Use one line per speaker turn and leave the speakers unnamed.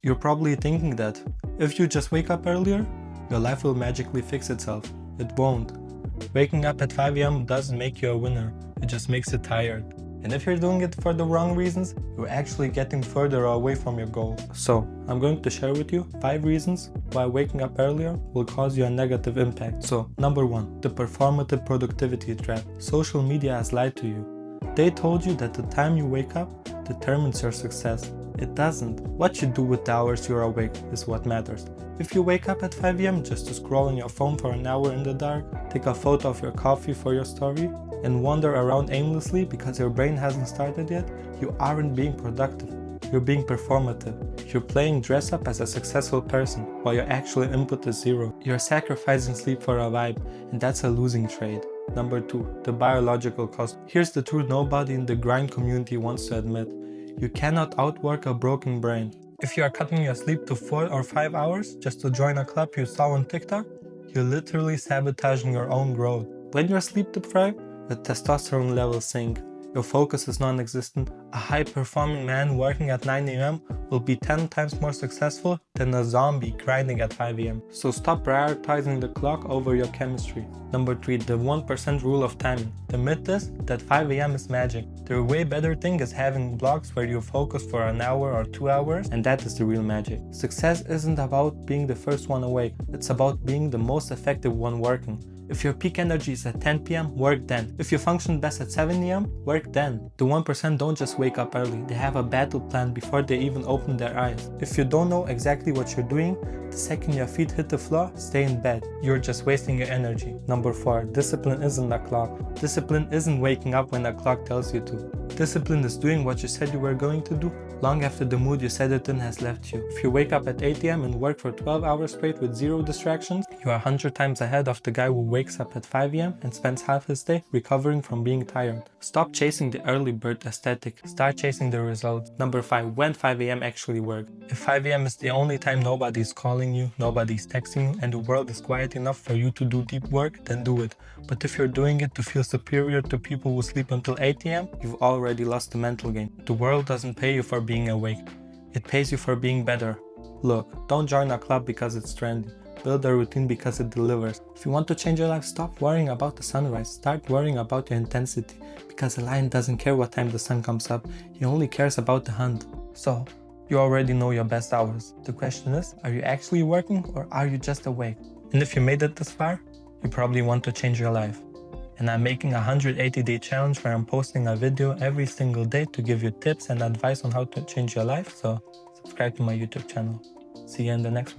You're probably thinking that if you just wake up earlier, your life will magically fix itself. It won't. Waking up at 5 AM doesn't make you a winner, it just makes you tired. And if you're doing it for the wrong reasons, you're actually getting further away from your goal. So, I'm going to share with you 5 reasons why waking up earlier will cause you a negative impact. So, number 1, the performative productivity trap. Social media has lied to you. They told you that the time you wake up determines your success. It doesn't. What you do with the hours you're awake is what matters. If you wake up at 5 AM just to scroll on your phone for an hour in the dark, take a photo of your coffee for your story, and wander around aimlessly because your brain hasn't started yet, you aren't being productive. You're being performative. You're playing dress up as a successful person, while your actual input is zero. You're sacrificing sleep for a vibe, and that's a losing trade. Number 2, the biological cost. Here's the truth nobody in the grind community wants to admit. You cannot outwork a broken brain. If you are cutting your sleep to 4 or 5 hours just to join a club you saw on TikTok, you're literally sabotaging your own growth. When you're sleep deprived, the testosterone levels sink. Your focus is non-existent. A high-performing man working at 9 AM will be 10 times more successful than a zombie grinding at 5 AM. So stop prioritizing the clock over your chemistry. Number 3, the 1% rule of timing. The myth is that 5 AM is magic. The way better thing is having blocks where you focus for an hour or 2 hours, and that is the real magic. Success isn't about being the first one awake. It's about being the most effective one working. If your peak energy is at 10 PM, work then. If you function best at 7 AM, work then. The 1% don't just wake up early, they have a battle plan before they even open their eyes. If you don't know exactly what you're doing, the second your feet hit the floor, stay in bed. You're just wasting your energy. Number 4, discipline isn't a clock. Discipline isn't waking up when the clock tells you to. Discipline is doing what you said you were going to do long after the mood you set it in has left you. If you wake up at 8 AM and work for 12 hours straight with 0 distractions, you are 100 times ahead of the guy who wakes up at 5 AM and spends half his day recovering from being tired. Stop chasing the early bird aesthetic, start chasing the results. Number 5, when 5 AM actually works. If 5 AM is the only time nobody's calling you, nobody's texting you, and the world is quiet enough for you to do deep work, then do it. But if you're doing it to feel superior to people who sleep until 8 AM, you've already lost the mental game. The world doesn't pay you for being awake. It pays you for being better. Look, don't join a club because it's trendy. Build a routine because it delivers. If you want to change your life, stop worrying about the sunrise. Start worrying about your intensity. Because a lion doesn't care what time the sun comes up. He only cares about the hunt. So, you already know your best hours. The question is, are you actually working or are you just awake? And if you made it this far, you probably want to change your life. And I'm making a 180-day challenge where I'm posting a video every single day to give you tips and advice on how to change your life. So, subscribe to my YouTube channel. See you in the next one.